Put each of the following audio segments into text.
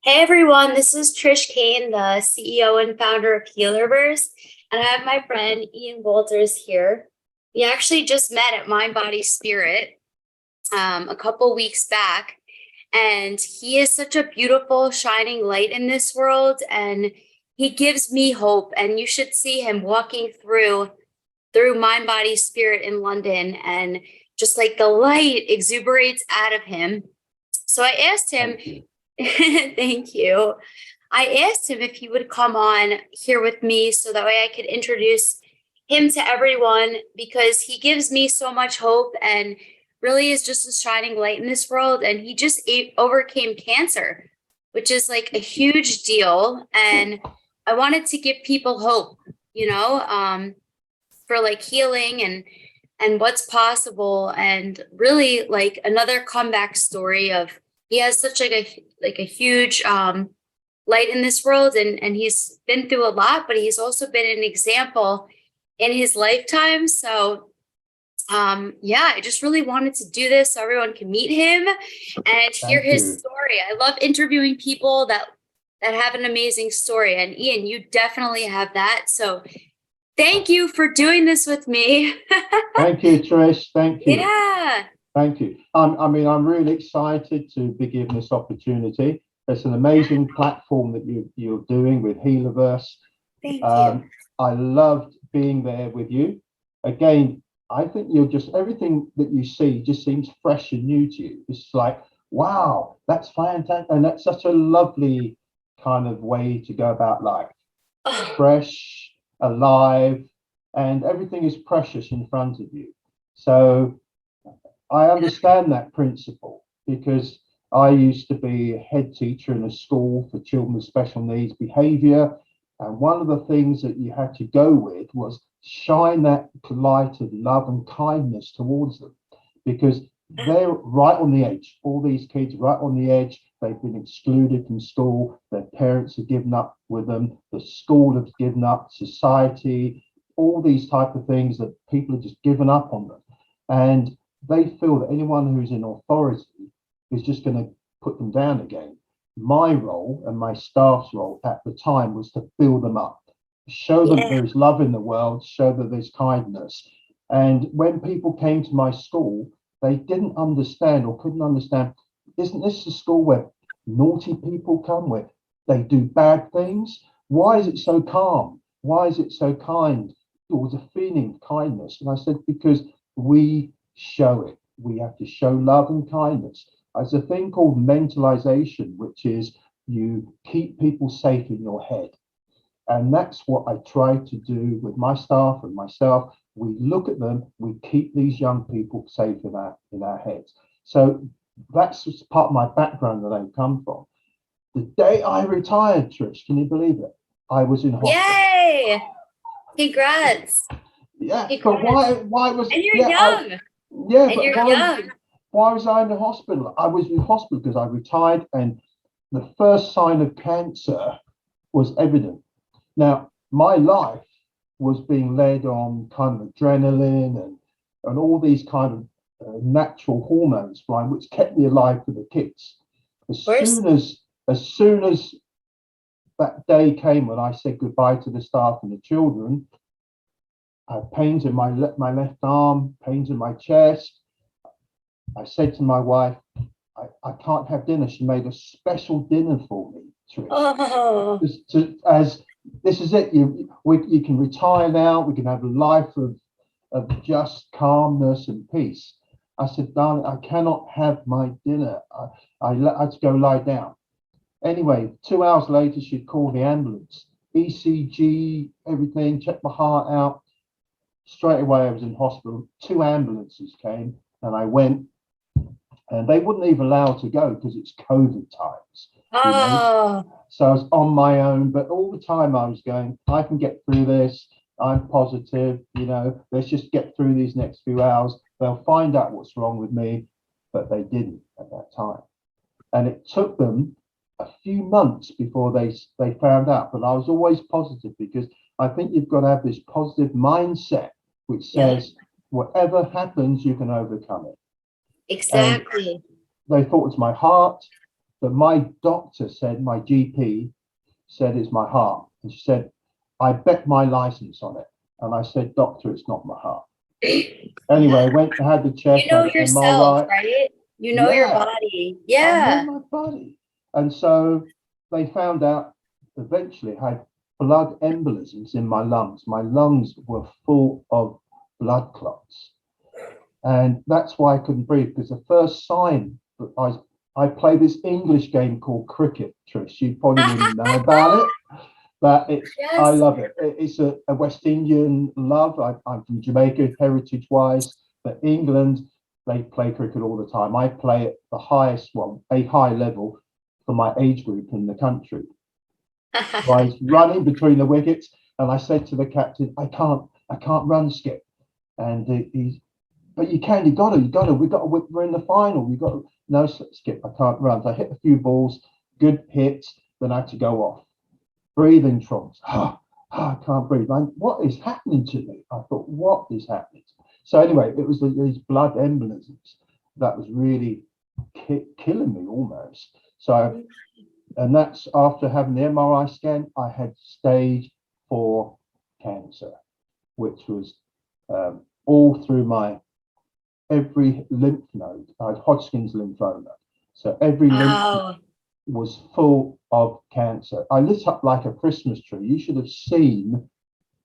Hey everyone, this is Trish Kane, the CEO and founder of HEALERVERSE, and I have my friend Ian Walters here. We actually just met at Mind Body Spirit a couple weeks back, and he is such a beautiful, shining light in this world, and he gives me hope. And you should see him walking through Mind Body Spirit in London, and just like the light exuberates out of him. So I asked him. Thank you. Thank you. I asked him if he would come on here with me so that way I could introduce him to everyone because he gives me so much hope and really is just a shining light in this world. And he just overcame cancer, which is like a huge deal. And I wanted to give people hope, for like healing and what's possible, and really like another comeback story of he has such like a huge light in this world, and he's been through a lot, but he's also been an example in his lifetime. So yeah, I just really wanted to do this so everyone can meet him and hear Thank his you. story. I love interviewing people that have an amazing story, and Ian, you definitely have that. So thank you for doing this with me. Thank you, Trish. Thank you. Yeah. Thank you. I'm really excited to be given this opportunity. It's an amazing platform that you're doing with HEALERVERSE. Thank you. Um, I loved being there with you. Again, I think you're just everything that you see just seems fresh and new to you. It's like, wow, that's fantastic. And that's such a lovely kind of way to go about life. Oh, Fresh, alive, and everything is precious in front of you. So I understand that principle because I used to be a head teacher in a school for children with special needs behavior. And one of the things that you had to go with was shine that light of love and kindness towards them because they're right on the edge. All these kids right on the edge. They've been excluded from school. Their parents have given up with them. The school has given up. Society, all these type of things that people have just given up on them. And they feel that anyone who's in authority is just going to put them down again. My role and my staff's role at the time was to build them up, show them yeah. there is love in the world, show that there's kindness. And when people came to my school, they didn't understand or couldn't understand, isn't this a school where naughty people come, where they do bad things? Why is it so calm? Why is it so kind? There was a feeling of kindness. And I said, because we show it. We have to show love and kindness. There's a thing called mentalization, which is you keep people safe in your head. And that's what I try to do with my staff and myself. We look at them, we keep these young people safe in our heads. So that's just part of my background that I come from. The day I retired, Trish, can you believe it? I was in hospital. Yay. Congrats. Yeah, but Congrats. why was And you're yeah, I young. yeah, And but you're young. why was I in the hospital? I was in hospital because I retired and the first sign of cancer was evident. Now, my life was being led on kind of adrenaline and all these kind of natural hormones flying, which kept me alive for the kids. As Where's soon as as soon as that day came when I said goodbye to the staff and the children, I had pains in my left arm, pains in my chest. I said to my wife, I can't have dinner. She made a special dinner for me, Trish. oh As this is it. You can retire now. We can have a life of just calmness and peace. I said, darling, I cannot have my dinner. I had to go lie down. Anyway, 2 hours later, she'd called the ambulance. ECG, everything, checked my heart out. Straight away, I was in hospital. Two ambulances came, and I went, and they wouldn't even allow to go because it's COVID times, you know. oh So I was on my own, but all the time I was going, I can get through this. I'm positive, let's just get through these next few hours. They'll find out what's wrong with me, but they didn't at that time. And it took them a few months before they found out. But I was always positive because I think you've got to have this positive mindset, which yeah, says whatever happens, you can overcome it. And exactly. they thought it was my heart. But my doctor said, my GP said it's my heart. And she said, I bet my license on it. And I said, doctor, it's not my heart. Anyway, went and had the check. You know Had yourself, MRI. right? You know your Yeah, body. I know Yeah. my body. And so they found out eventually I had blood embolisms in my lungs. My lungs were full of blood clots. And that's why I couldn't breathe, because the first sign that I play this English game called cricket, Trish. You probably wouldn't know about it, but I Yes. love it. It's a West Indian love. I'm from Jamaica, heritage-wise, but England, they play cricket all the time. I play at the highest one, a high level for my age group in the country. So I was running between the wickets, and I said to the captain, I can't run, Skip. And he's, but you can, you got to, we're in the final. You got to, no, Skip, I can't run. So I hit a few balls, good hits, then I had to go off. Breathing troubles. I can't breathe. What is happening to me? I thought, what is happening? So anyway, it was these blood embolisms that was really killing me almost. So, and that's after having the MRI scan, I had stage 4 cancer, which was all through my every lymph node. I had Hodgkin's lymphoma. So every lymph node was full of cancer. I lit up like a Christmas tree. You should have seen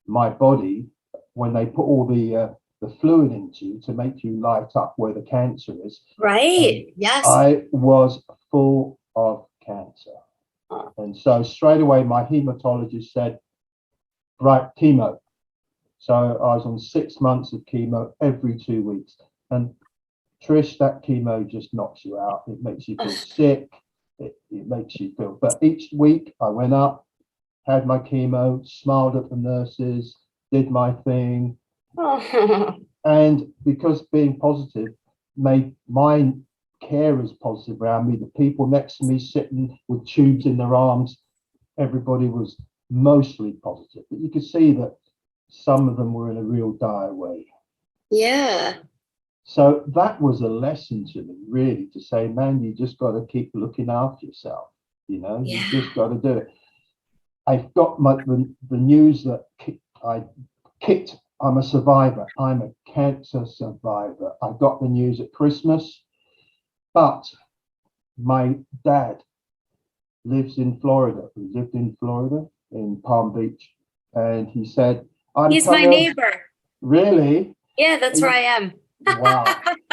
my body when they put all the fluid into you to make you light up where the cancer is. Right. Yes. I was full of cancer. And so straight away, my hematologist said, right, chemo. So I was on 6 months of chemo every 2 weeks. And Trish, that chemo just knocks you out. It makes you feel sick. It makes you feel, but each week I went up, had my chemo, smiled at the nurses, did my thing. And because being positive made my carers positive around me, the people next to me sitting with tubes in their arms, everybody was mostly positive. But you could see that some of them were in a real dire way. Yeah. So that was a lesson to me, really, to say, man, you just got to keep looking after yourself. You know, you just got to do it. I've got the news that I'm a survivor. I'm a cancer survivor. I got the news at Christmas, but my dad lives in Florida. He lived in Florida, in Palm Beach, and he said, he's my neighbor. Really? Yeah, that's where I am. Wow.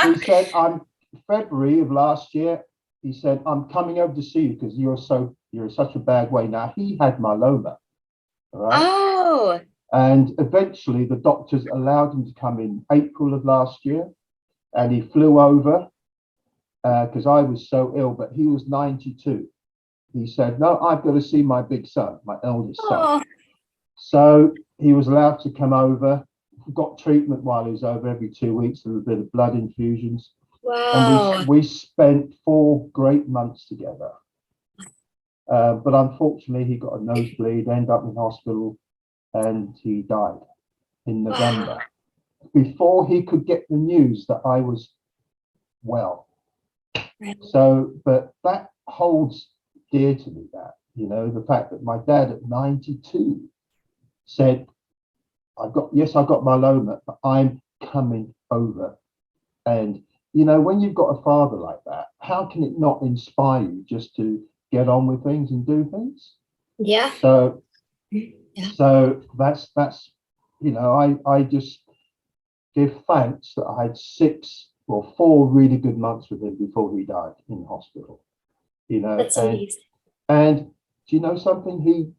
He said, February of last year, he said, I'm coming over to see you because you're in such a bad way. Now, he had myeloma. Right? Oh. And eventually the doctors allowed him to come in April of last year, and he flew over because I was so ill, but he was 92. He said, no, I've got to see my big son, my eldest son. So he was allowed to come over, got treatment while he was over every 2 weeks, a little bit of blood infusions. Wow. And we spent 4 great months together. But unfortunately, he got a nosebleed, ended up in hospital, and he died in November. Before he could get the news that I was well. So, but that holds dear to me, that, you know, the fact that my dad at 92 said, I got myeloma, but I'm coming over. And, you know, when you've got a father like that, how can it not inspire you just to get on with things and do things? Yeah. So that's, you know, I just give thanks that I had 4 really good months with him before he died in hospital. You know, that's amazing. And do you know something?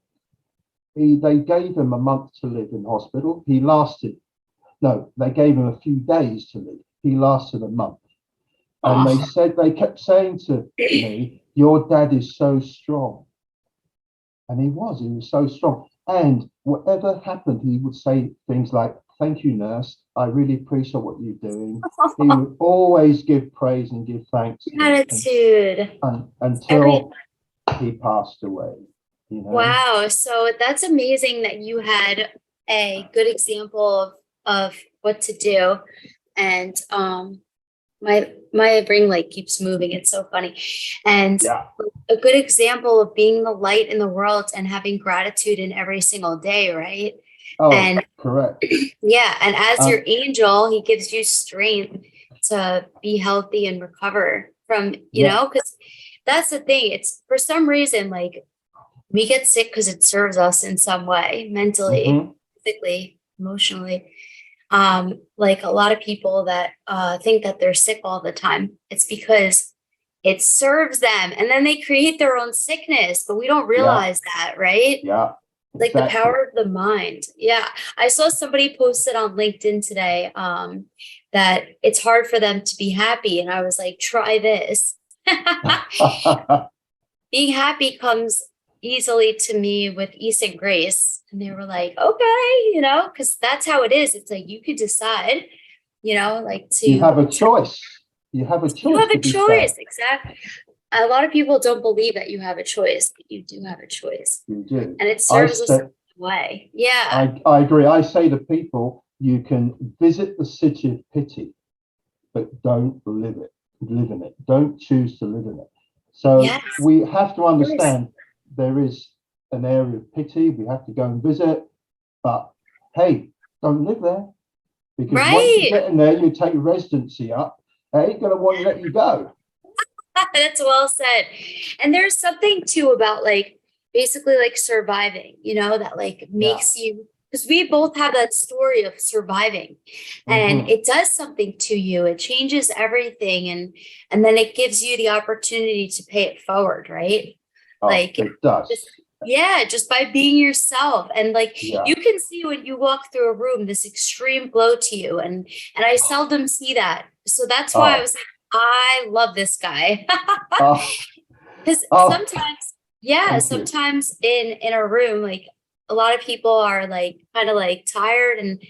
They gave him a month to live in hospital. They gave him a few days to live. He lasted a month. And they kept saying to me, your dad is so strong. And he was so strong. And whatever happened, he would say things like, thank you, nurse. I really appreciate what you're doing. He would always give praise and give thanks. Gratitude. Until he passed away. You know? Wow. So that's amazing that you had a good example of what to do. And my brain like keeps moving. It's so funny. And Yeah. a good example of being the light in the world and having gratitude in every single day, right? Oh, And correct. yeah, and as your Um, angel, he gives you strength to be healthy and recover from, yeah. because that's the thing. It's for some reason, like we get sick because it serves us in some way, mentally, Hmm. physically, emotionally. Like a lot of people that think that they're sick all the time, it's because it serves them and then they create their own sickness, but we don't Yeah. realize that, right? Yeah. Like the Exactly. power of the mind. Yeah. I saw somebody posted on LinkedIn today that it's hard for them to be happy. And I was like, try this. Being happy comes easily to me with ease and grace. And they were like, okay, because that's how it is. It's like you could decide, like You to, have a choice. You have a you choice have to a be sad. choice. Exactly. A lot of people don't believe that you have a choice, but you do have a choice. You do. And it I serves us said, in a way. Yeah. I agree. I say to people, you can visit the city of pity, but don't live in it. Don't choose to live in it. So Yes. we have to Yes. understand there is an area of pity. We have to go and visit, but hey, don't live there because once you Right. get in there, you take residency up. They ain't gonna want to let you go. That's well said. And there's something too about like basically like surviving, that like Yeah. makes you, because we both have that story of surviving and Hmm. it does something to you. It changes everything and then it gives you the opportunity to pay it forward, right? Oh, Like it does. just yeah, just by being yourself. And like Yeah. you can see when you walk through a room this extreme glow to you. And I seldom see that. So that's why I Oh. was like, I love this guy. Oh. Because Oh. sometimes, yeah, Thank you. sometimes in a room, like a lot of people are like kind of like tired and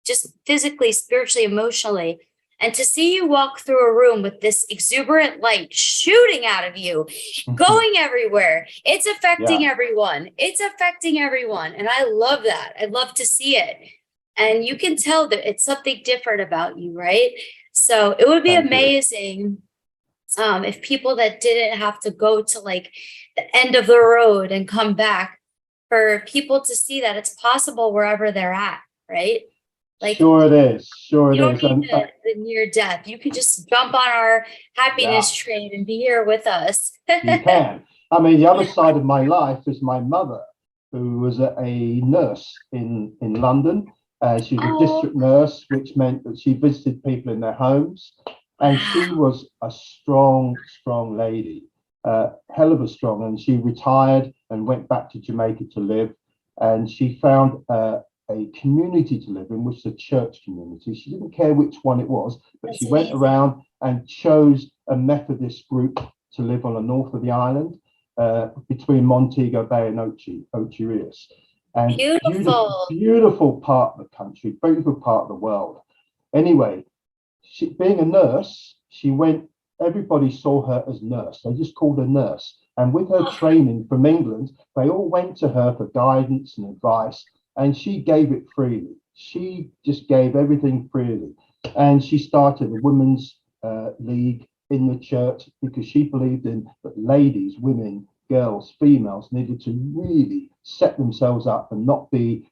just physically, spiritually, emotionally. And to see you walk through a room with this exuberant light shooting out of you, going everywhere, it's affecting Yeah. everyone. It's affecting everyone. And I love that. I love to see it. And you can tell that it's something different about you, right? So it would be Thank you. amazing if people that didn't have to go to like the end of the road and come back, for people to see that it's possible wherever they're at, right? Like Sure it is. Sure you it don't is. need And the near death. You could just jump on our yeah, happiness train and be here with us. you can. I mean, the other side of my life is my mother, who was a nurse in London. She was a Oh, district nurse, which meant that she visited people in their homes. And wow. she was a strong, strong lady, hell of a strong. And she retired and went back to Jamaica to live. And she found a community to live in, which is a church community. She didn't care which one it was, but That's she went amazing. around and chose a Methodist group to live on the north of the island, between Montego Bay and Ocho Rios. And beautiful, Beautiful. beautiful part of the country, beautiful part of the world. Anyway, being a nurse, she went, everybody saw her as nurse. They just called her nurse. And with her Oh, training from England, they all went to her for guidance and advice, and she gave it freely. She just gave everything freely. And she started a women's league in the church because she believed in that ladies, women, girls, females needed to really set themselves up and not be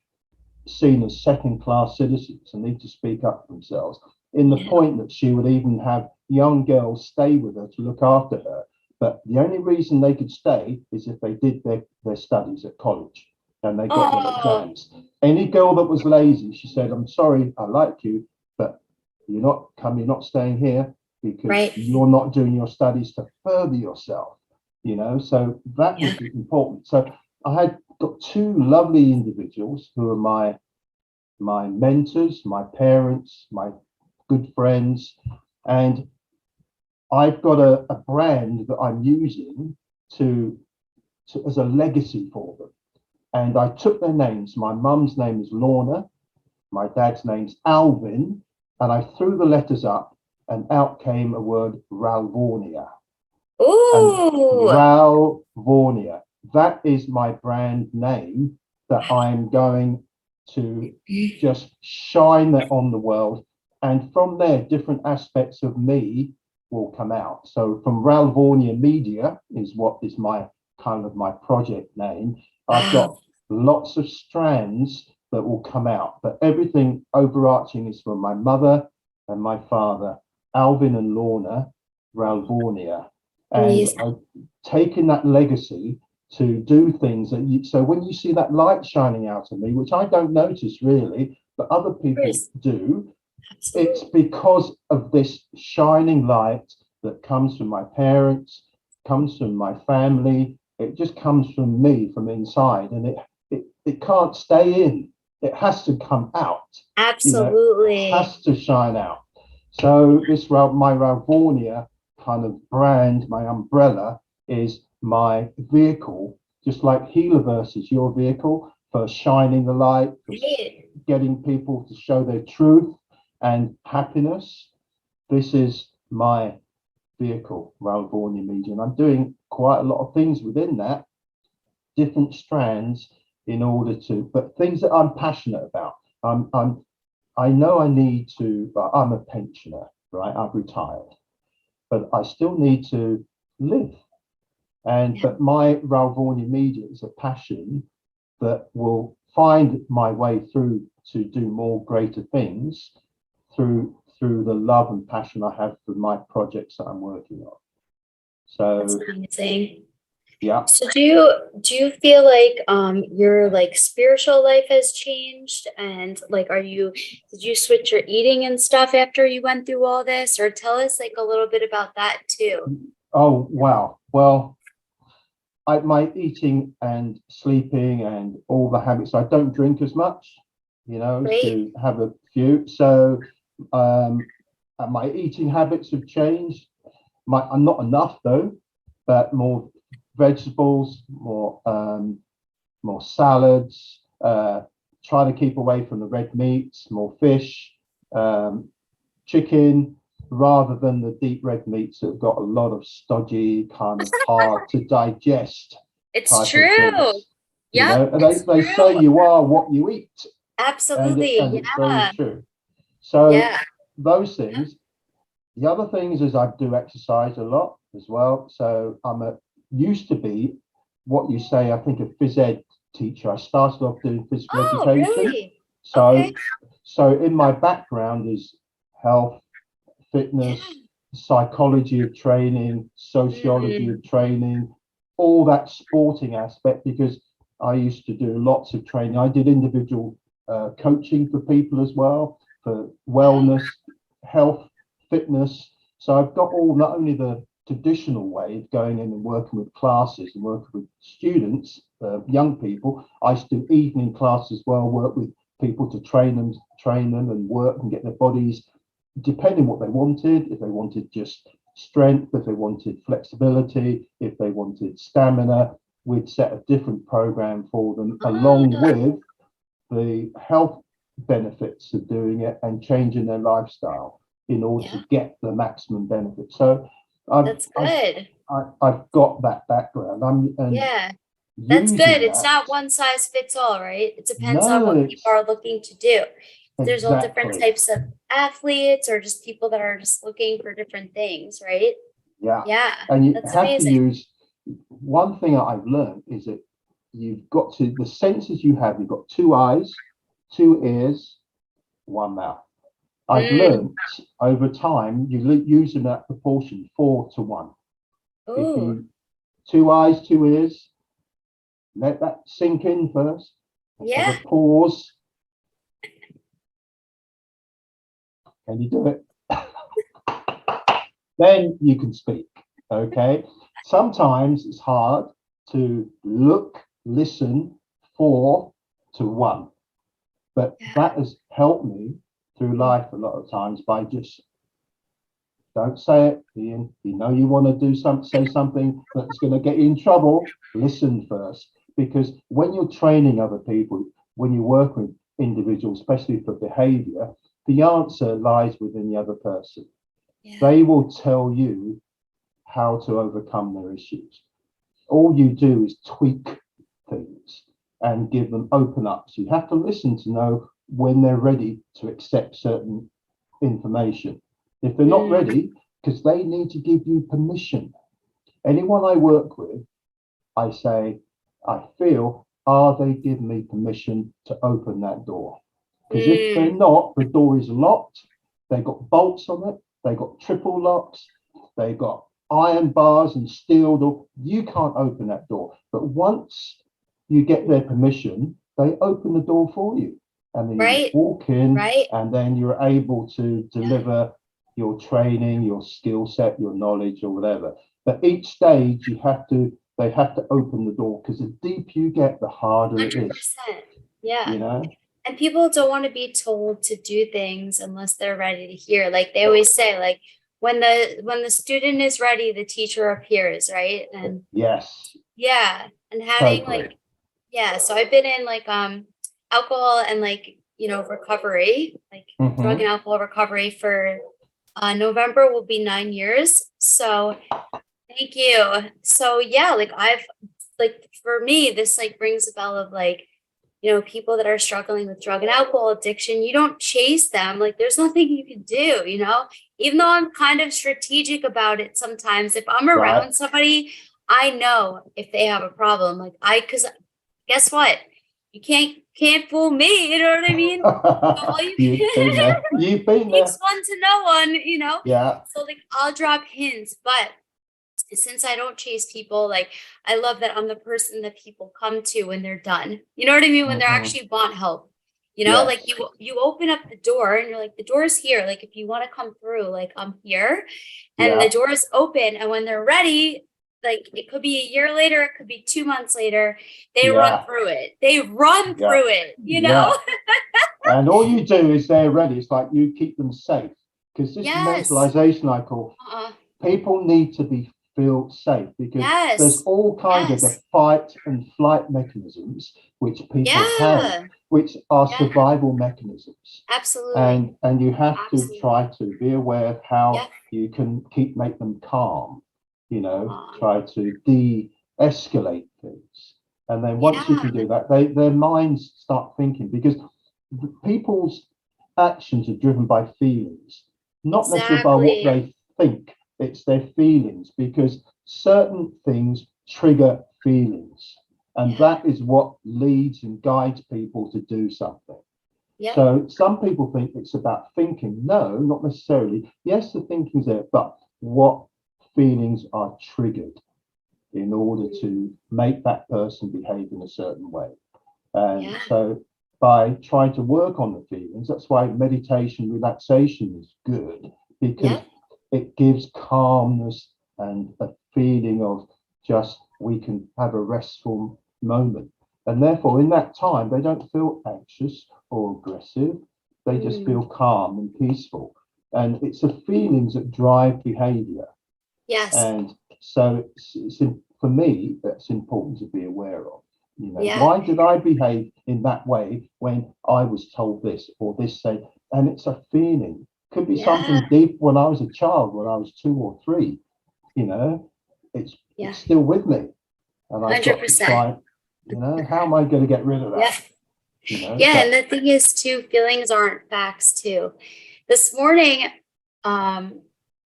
seen as second class citizens and need to speak up for themselves. In the yeah. point that she would even have young girls stay with her to look after her. But the only reason they could stay is if they did their studies at college and they got their Oh, exams. Any girl that was lazy, she said, I'm sorry, I like you, but you're not staying here because right. you're not doing your studies to further yourself, so that Yeah. was important. So I had got two lovely individuals who are my mentors, my parents, my good friends, and I've got a brand that I'm using to as a legacy for them. And I took their names. My mum's name is Lorna, my dad's name's Alvin, and I threw the letters up, and out came a word Ralvornia. And Ooh. Ralvornia, that is my brand name that I'm going to just shine that on the world. And from there, different aspects of me will come out. So from Ralvornia Media is what is my kind of my project name. I've got lots of strands that will come out, but everything overarching is from my mother and my father, Alvin and Lorna Ralvornia. And I've taken that legacy to do things that so when you see that light shining out of me, which I don't notice really, but other people do, it's because of this shining light that comes from my parents, comes from my family. It just comes from me from inside, and it can't stay in. It has to come out. Absolutely. It has to shine out. So this my Ralvornia kind of brand, my umbrella, is my vehicle, just like HEALERVERSE is your vehicle for shining the light, for getting people to show their truth and happiness. This is my vehicle, Ralvornia Media, and I'm doing quite a lot of things within that, different strands in order to, but things that I'm passionate about. I know I need to, I'm a pensioner, right? I've retired, but I still need to live. And but my Ralvornia Media is a passion that will find my way through to do more greater things through the love and passion I have for my projects that I'm working on. So that's amazing. Yeah. So do you feel like your like spiritual life has changed, and like did you switch your eating and stuff after you went through all this, or tell us like a little bit about that too? Oh wow. Well, my eating and sleeping and all the habits, I don't drink as much, to have a few. So my eating habits have changed. I'm not enough though, but more vegetables, more salads, try to keep away from the red meats, more fish, chicken, rather than the deep red meats that have got a lot of stodgy, kind of hard to digest. It's true. Yeah. And they say you are what you eat. Absolutely. And it's very true. So those things. The other things is I do exercise a lot as well. So used to be what you say, I think, a phys ed teacher. I started off doing physical education. Really? So in my background is health, fitness, psychology of training, sociology of training, all that sporting aspect, because I used to do lots of training. I did individual coaching for people as well, for wellness, health, fitness. So I've got all, not only the traditional way of going in and working with classes and working with students, young people. I used to do evening classes as well, work with people to train them and work and get their bodies, depending what they wanted. If they wanted just strength, if they wanted flexibility, if they wanted stamina, we'd set a different program for them, along with the health benefits of doing it and changing their lifestyle in order to get the maximum benefit. So that's good. I've got that background. That's good. It's not one size fits all, right? It depends on what people are looking to do. There's all different types of athletes or just people that are just looking for different things, right? Yeah. And you have to use, one thing that I've learned is that you've got to, the senses you have, you've got 2 eyes, 2 ears, 1 mouth. I've learned over time, you use in that proportion 4 to 1. If you 2 eyes, 2 ears, let that sink in first. Have a pause. Can you do it? Then you can speak. Okay. Sometimes it's hard to look, listen 4 to 1, but that has helped me through life a lot of times by just don't say it, Ian. You know you want to say something that's going to get you in trouble. Listen first, because when you're training other people, when you work with individuals, especially for behavior, the answer lies within the other person. They will tell you how to overcome their issues. All you do is tweak things and give them open up. So you have to listen to know when they're ready to accept certain information. If they're not ready, because they need to give you permission. Anyone I work with, I say, I feel, are they giving me permission to open that door? Because if they're not, the door is locked. They've got bolts on it. They've got triple locks. They've got iron bars and steel door. You can't open that door. But once you get their permission, they open the door for you. And then you walk in, and then you're able to deliver your training, your skill set, your knowledge, or whatever. But each stage they have to open the door, because the deeper you get, the harder 100%. it is. Yeah. You know? And people don't want to be told to do things unless they're ready to hear. Like they always say, like when the student is ready, the teacher appears, right? And yes. Yeah. And having Totally. so I've been in like alcohol and recovery, like drug and alcohol recovery for November will be 9 years. So thank you. So yeah, for me, this brings a bell of people that are struggling with drug and alcohol addiction. You don't chase them. There's nothing you can do, even though I'm kind of strategic about it. Sometimes if I'm around somebody, I know if they have a problem, because guess what? You can't fool me. You know what I mean? You've been there. You've been there. It's one to no one, Yeah. So I'll drop hints, but since I don't chase people, I love that I'm the person that people come to when they're done. You know what I mean? When they're actually want help. Yes. You open up the door and you're like, the door's here. If you want to come through, I'm here. And the door is open. And when they're ready, it could be a year later, it could be 2 months later, they run through it. They run through it, you know? And all you do is they're ready. It's like you keep them safe. Because this is mentalization, I call. People need to be feel safe, because there's all kinds of the fight and flight mechanisms which people have, which are survival mechanisms. Absolutely. And you have to try to be aware of how you can make them calm, try to de-escalate things. And then once you can do that, their minds start thinking, because people's actions are driven by feelings, not necessarily by what they think. It's their feelings, because certain things trigger feelings, and that is what leads and guides people to do something. So some people think it's about thinking. No, not necessarily. Yes, the thinking's there, but what feelings are triggered in order to make that person behave in a certain way. And so by trying to work on the feelings, that's why meditation, relaxation is good, because it gives calmness and a feeling of just, we can have a restful moment. And therefore, in that time, they don't feel anxious or aggressive. They just feel calm and peaceful. And it's the feelings that drive behavior. Yes. And so for me, that's important to be aware of. Why did I behave in that way when I was told this or this said? And it's a feeling. Could be something deep when I was a child, when I was 2 or 3. It's still with me, and I've 100%. Got to try. How am I going to get rid of that? And the thing is, too, feelings aren't facts, too. This morning, I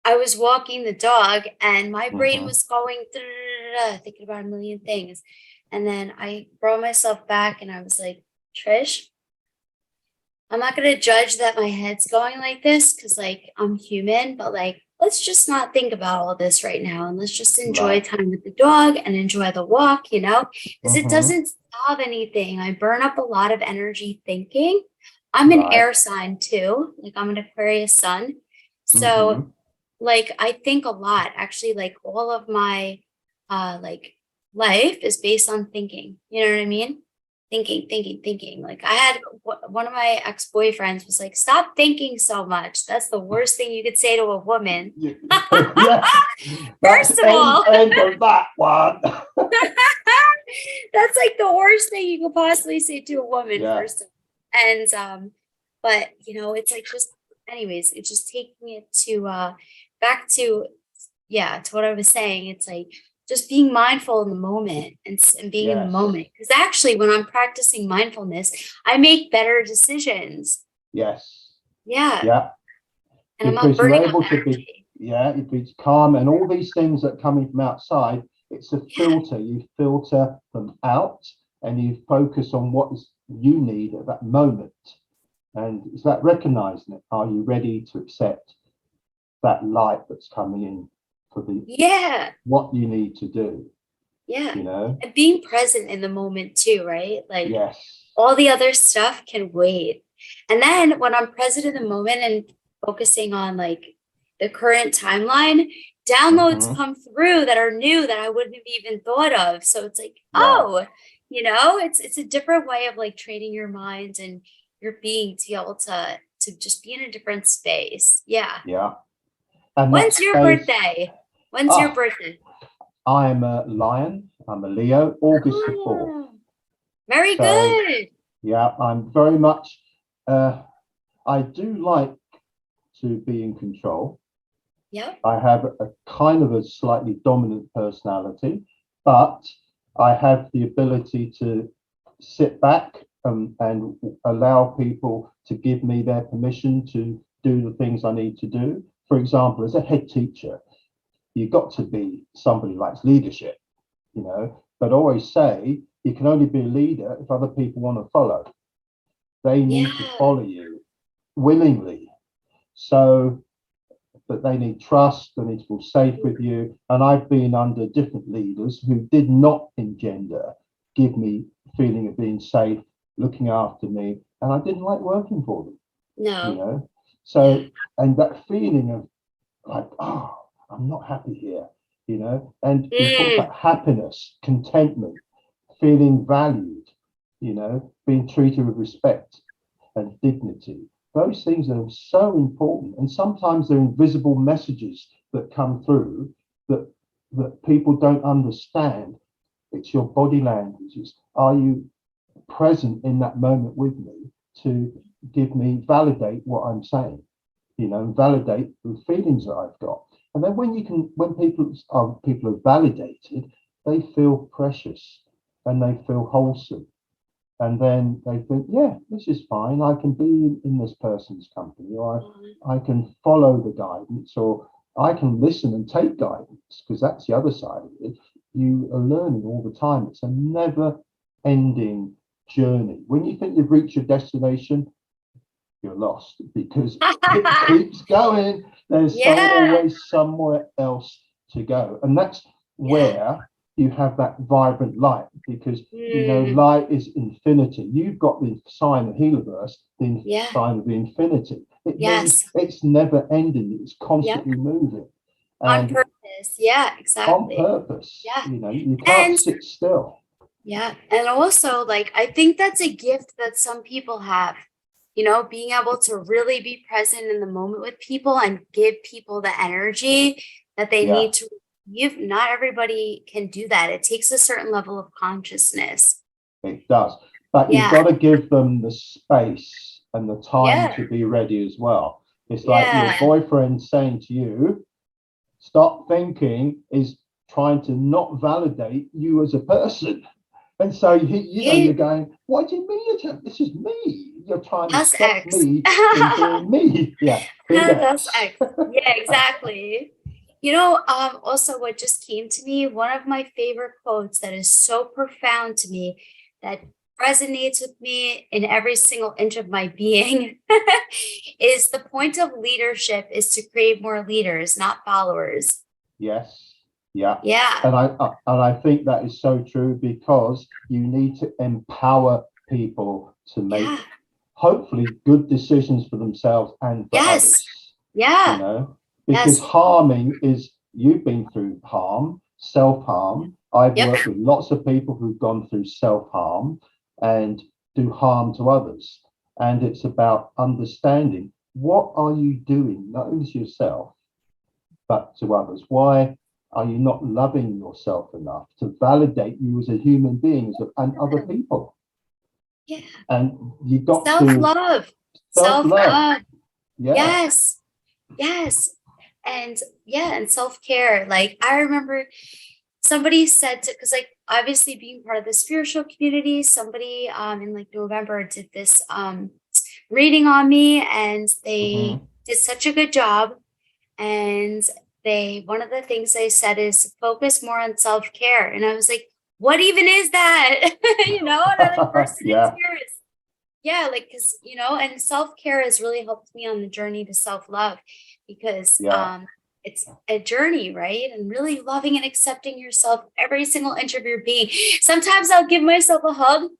was walking the dog, and my brain was going thinking about a million things, and then I brought myself back, and I was like, Trish, I'm not going to judge that my head's going like this, because I'm human, but let's just not think about all this right now, and let's just enjoy time with the dog and enjoy the walk, because it doesn't solve anything. I burn up a lot of energy thinking. I'm an air sign too. I'm an Aquarius sun. So I think a lot, actually. All of my life is based on thinking. You know what I mean? Thinking. I had one of my ex-boyfriends was like, stop thinking so much. That's the worst thing you could say to a woman. First of all, end of that one. That's the worst thing you could possibly say to a woman. First of all. And but it's just, anyways, it's just taking it to back to what I was saying. It's just being mindful in the moment and being in the moment. Because actually, when I'm practicing mindfulness, I make better decisions. Yes. Yeah. And I'm not because you're burning able up to be, energy. yeah, it be calm, and all these things that are coming from outside, it's a Yeah. filter. You filter them out and you focus on what you need at that moment. And it's that recognizing it. Are you ready to accept that light that's coming in for the Yeah. what you need to do? Yeah. You know? And being present in the moment too, right? Like Yes. all the other stuff can wait. And then when I'm present in the moment and focusing on like the current timeline, downloads Mhm. come through that are new that I wouldn't have even thought of. So it's like, Yeah. oh, you know, it's a different way of like training your mind and your being to be able to just be in a different space. Yeah. Yeah. And that When's your space, birthday? When's your ah, birthday? I am a lion. I'm a Leo, August the 4th. Oh, very So good. yeah, I'm very much, I do like to be in control. Yep. I have a kind of a slightly dominant personality, but I have the ability to sit back and allow people to give me their permission to do the things I need to do. For example, as a head teacher, you've got to be somebody who likes leadership, you know, but I always say you can only be a leader if other people want to follow. They need to Yeah. follow you willingly. So, but they need trust, they need to feel safe with you. And I've been under different leaders who did not engender, give me a feeling of being safe, looking after me, and I didn't like working for them, you No. know. Yeah. So, and that feeling of like, oh, I'm not happy here, you know. And we talk Mm. about happiness, contentment, feeling valued, you know, being treated with respect and dignity. Those things are so important. And sometimes they're invisible messages that come through that people don't understand. It's your body language. It's, are you present in that moment with me to give me, validate what I'm saying, you know, validate the feelings that I've got. And then when you can, when people are validated, they feel precious and they feel wholesome. And then they think, yeah, this is fine. I can be in this person's company, or I can follow the guidance, or I can listen and take guidance, because that's the other side of it. You are learning all the time. It's a never ending journey. When you think you've reached your destination, you're lost because it keeps going. There's Yeah. always somewhere else to go. And that's Yeah. where you have that vibrant light, because you know Mm. light is infinity. You've got the sign of Healerverse, the Yeah. sign of the infinity. It means Yes. it's never ending, it's Yep. constantly moving. On And purpose. Yeah, on exactly. purpose, Yeah. you know, you can't And sit still. yeah. And also, like, I think that's a gift that some people have, you know, being able to really be present in the moment with people and give people the energy that they Yeah, need to receive. Not everybody can do that. It takes a certain level of consciousness. it does. But you've Yeah. got to give them the space and the time Yeah. to be ready as well. It's like your Yeah. boyfriend saying to you, stop thinking, is trying to not validate you as a person. And so, you know, you're Hey, going, what do you mean? This is me. You're trying to that's stop X. me from being me. Yeah, big That's X. X. Yeah, exactly. You know, also what just came to me, one of my favorite quotes that is so profound to me that resonates with me in every single inch of my being is the point of leadership is to create more leaders, not followers. Yes, yeah. Yeah. And I think that is so true, because you need to empower people to Yeah. make hopefully good decisions for themselves and for Yes. others, you Yeah. know, because Yes. harming is, you've been through harm, self-harm. I've Yep. worked with lots of people who've gone through self-harm and do harm to others. And it's about understanding, what are you doing, not only to yourself, but to others? Why are you not loving yourself enough to validate you as a human being and other people? Yeah. And you got to Self-love. self-love. Self-love. Yeah. Yes. Yes. And yeah, and self-care. Like I remember somebody said to, because like obviously being part of the spiritual community, somebody in like November did this reading on me, and they Mhm. did such a good job. And one of the things they said is focus more on self-care. And I was like, what even is that? And I like burst into Yeah, tears. Yeah, like, because, and self-care has really helped me on the journey to self-love because yeah, it's a journey, right? And really loving and accepting yourself every single inch of your being. Sometimes I'll give myself a hug.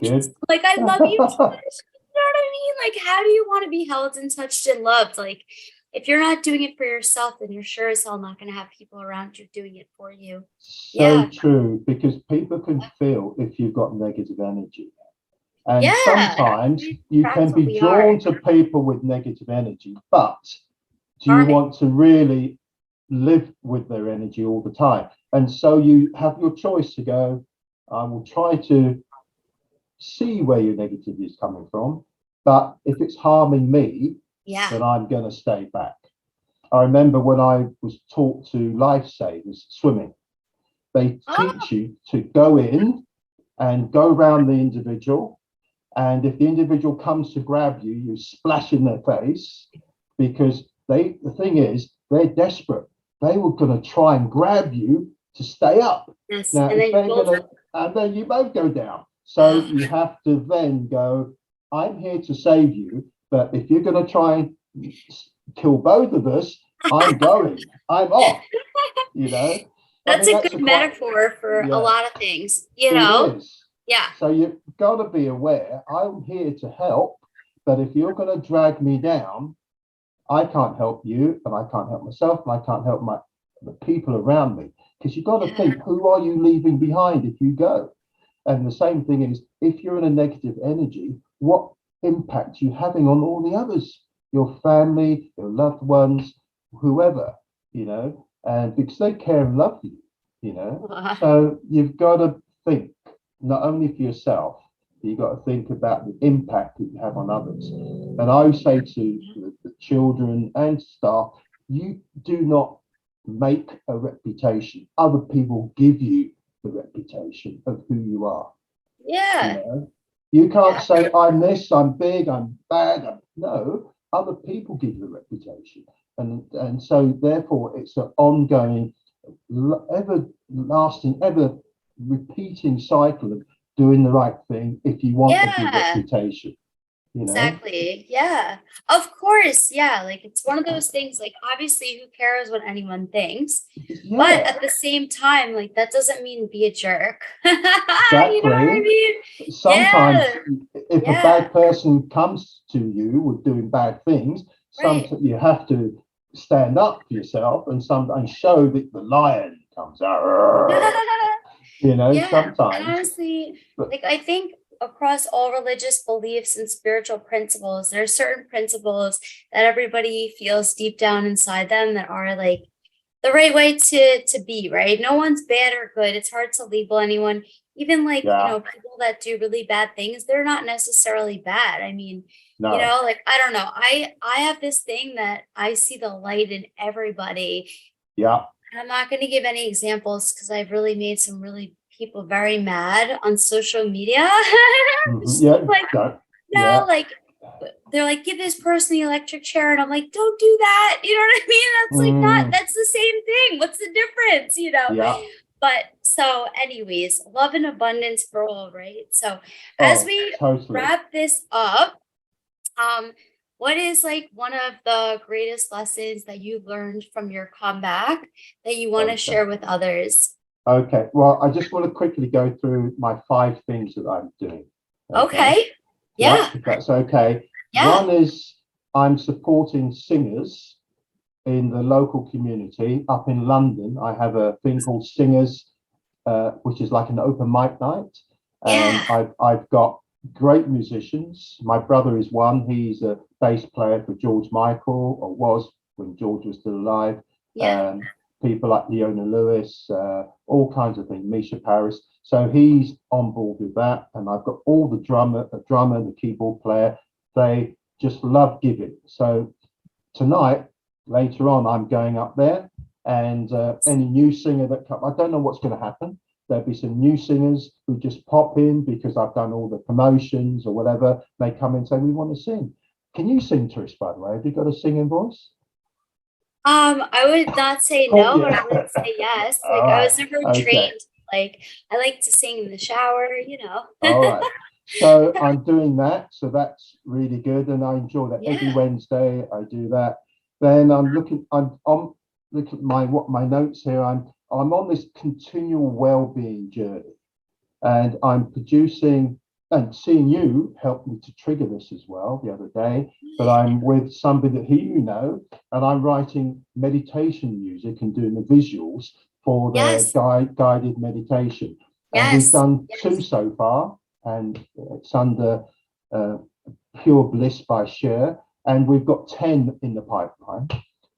good. Like, I love you too much. You know what I mean? Like, how do you want to be held and touched and loved? Like, if you're not doing it for yourself, then you're sure as hell not going to have people around you doing it for you. So Yeah. true, because people can feel if you've got negative energy. And Yeah. sometimes We you attract can what be we are, drawn to people with negative energy, but do you aren't it? want to really live with their energy all the time? And so you have your choice to go, I will try to see where your negativity is coming from, but if it's harming me, Yeah. then I'm going to stay back. I remember when I was taught to lifesavers swimming, they Oh, teach you to go in and go around the individual. And if the individual comes to grab you, you splash in their face because the thing is, they're desperate. They were going to try and grab you to stay up. yes. Now, And if then you they're both, going to, and then you both go down. So uh, you have to then go, I'm here to save you. But if you're going to try and kill both of us, I'm going, I'm off, you know. I that's mean, a that's good a quite, metaphor for a yeah, lot of things. it is. Yeah. So you've got to be aware, I'm here to help, but if you're going to drag me down, I can't help you, and I can't help myself, and I can't help the people around me. Because you've got to Yeah. think, who are you leaving behind if you go? And the same thing is, if you're in a negative energy, what impact are you having on all the others, your family, your loved ones, whoever, and because they care and love you. So you've got to think not only for yourself, but you've got to think about the impact that you have on others. And I would say to the children and staff, you do not make a reputation. Other people give you the reputation of who you are. You Yeah. know, you can't Yeah. say I'm this, I'm big, I'm bad. No, other people give you a reputation, and so therefore it's an ongoing, ever lasting, ever repeating cycle of doing the right thing if you want a good Yeah. reputation. You know, Exactly. Yeah. Of course. Yeah. Like it's one of those things, like obviously who cares what anyone thinks, but yeah, at the same time, like that doesn't mean be a jerk. You know what I exactly. mean? Sometimes Yeah. if a Yeah. bad person comes to you with doing bad things, Right. sometimes you have to stand up for yourself and sometimes show that the lion comes out. Yeah. And Sometimes, honestly, but like I think across all religious beliefs and spiritual principles, there are certain principles that everybody feels deep down inside them that are like the right way to be, right? No one's bad or good. It's hard to label anyone. Even like, yeah, people that do really bad things, they're not necessarily bad. I mean, no, like I don't know. I have this thing that I see the light in everybody. yeah, And I'm not going to give any examples because I've really made some really people very mad on social media. yeah, Like, no, no, yeah, like they're like, give this person the electric chair. And I'm like, don't do that. You know what I mean? That's like not, mm, that's the same thing. What's the difference? yeah. But so, anyways, love and abundance for all, right? So, as Oh, we totally. wrap this up, um, what is like one of the greatest lessons that you've learned from your comeback that you want to Okay. share with others? Okay. Well, I just want to quickly go through my 5 things that I'm doing. Okay. Okay. Yeah, Yeah. if that's okay. Yeah. One is I'm supporting singers in the local community up in London. I have a thing called Singers, which is like an open mic night, and Yeah. I've got great musicians. My brother is one. He's a bass player for George Michael, or was when George was still alive. Yeah. Um, People like Leona Lewis, all kinds of things, Misha Paris. So he's on board with that, and I've got all the drummer, the keyboard player. They just love giving. So tonight, later on, I'm going up there, and any new singer that comes, I don't know what's going to happen. There'll be some new singers who just pop in because I've done all the promotions or whatever. They come in and say, we want to sing. Can you sing, Trish, by the way? Have you got a singing voice? I would not say Oh, no, but I yeah. would say yes. All Like I right. was never Okay. trained. Like I like to sing in the shower, you know. All right. So I'm doing that. So that's really good. And I enjoy that. Every Yeah. Wednesday I do that. Then I'm on looking at my notes here. I'm on this continual well-being journey. And I'm producing, and seeing you helped me to trigger this as well the other day. But I'm with somebody that you know, and I'm writing meditation music and doing the visuals for their Yes. guided meditation. And we've Yes. done two Yes. so far, and it's under uh, Pure Bliss by Cher, and we've got 10 in the pipeline.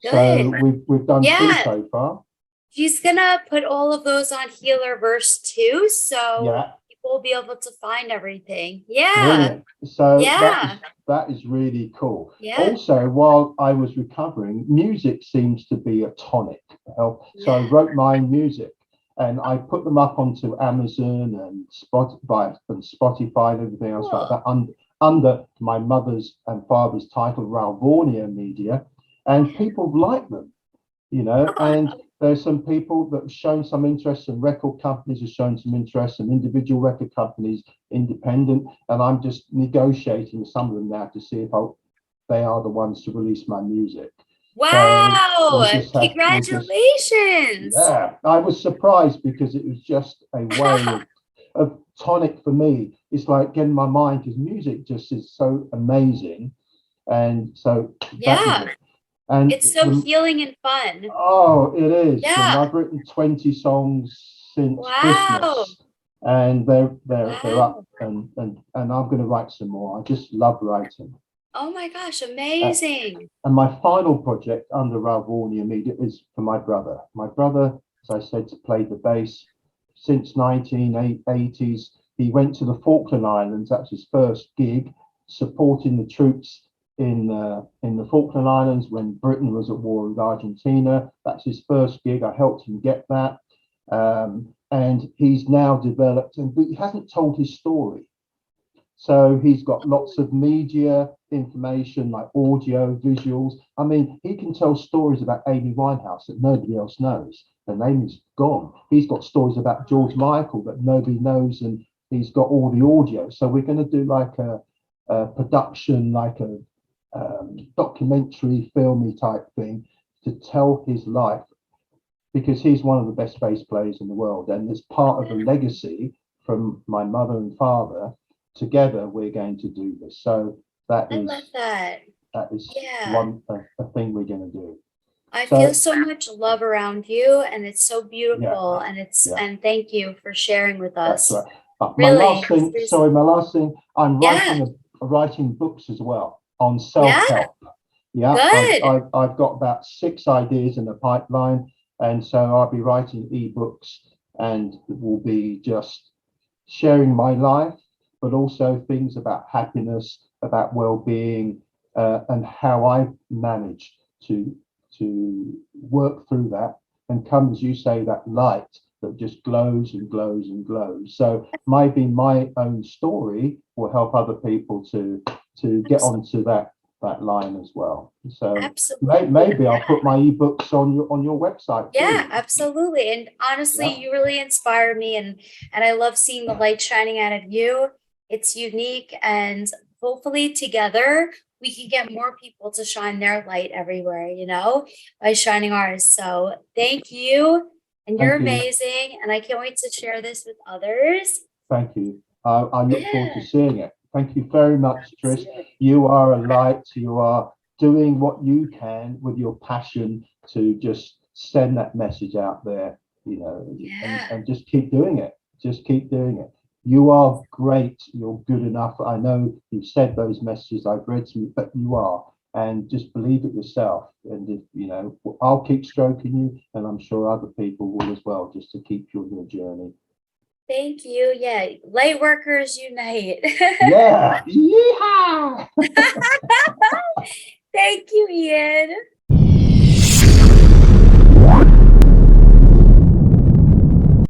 So Good. we've done two Yeah. so far. He's gonna put all of those on Healerverse too, so Yeah. people will be able to find everything. Yeah. Brilliant. So Yeah. that is really cool. Yeah. Also, while I was recovering, music seems to be a tonic to help. So I Yeah. wrote my own music and I put them up onto Amazon and Spotify and everything else like Cool. that under my mother's and father's title, Ralvornia Media, and people like them, and there's some people that have shown some interest, and record companies have shown some interest, some individual record companies, independent, and I'm just negotiating with some of them now to see if they are the ones to release my music. So Wow. Congratulations. yeah, I was surprised because it was just a way of tonic for me. It's like getting my mind, because music just is so amazing. And so that was Yeah. it. And It's so healing and fun. oh, it is. And Yeah. I've written 20 songs since Wow. Christmas, and they're up, Wow. and I'm going to write some more. I just love writing. Oh my gosh, Uh, amazing. and my final project under Ralvornia Media is for my brother. My brother, as I said, played the bass since 1980s. He went to the Falkland Islands. That's his first gig, supporting the troops in the Falkland Islands when Britain was at war with Argentina. That's his first gig. I helped him get that, and he's now developed, but he hasn't told his story. So he's got lots of media information like audio, visuals. I mean, he can tell stories about Amy Winehouse that nobody else knows. Her name is gone. He's got stories about George Michael that nobody knows, and he's got all the audio. So we're going to do like a production, like a documentary, filmy type thing to tell his life, because he's one of the best bass players in the world, and it's part of a legacy from my mother and father. Together we're going to do this, so I love that. that is Yeah. a thing we're going to do. I feel So so much love around you, and it's so yeah, beautiful, and yeah, and thank you for sharing with that's us. right. But Really. my last thing, I'm Yeah. writing books as well on Yeah. self-help. Yeah, Good. I've got about 6 ideas in the pipeline, and so I'll be writing ebooks, and will be just sharing my life, but also things about happiness, about well-being, and how I've managed to work through that and come, as you say, that light that just glows and glows and glows. So maybe my own story will help other people to get onto that line as well. So Absolutely. maybe I'll put my ebooks on your website too. Yeah, absolutely. And honestly, Yeah. you really inspire me, and I love seeing the light shining out of you. It's unique, and hopefully together we can get more people to shine their light everywhere, by shining ours. So thank you, and you're Thank you. amazing, and I can't wait to share this with others. Thank you. I look forward to Yeah. seeing it. Thank you very much, Trish. You are a light. You are doing what you can with your passion to just send that message out there, Yeah. and just keep doing it. Just keep doing it. You are great. You're good enough. I know you've said those messages. I've read some, but you are. And just believe it yourself. And if, I'll keep stroking you, and I'm sure other people will as well, just to keep you on your journey. Thank you. Yeah. Light workers unite. Yeah. Yeehaw! Thank you, Ian.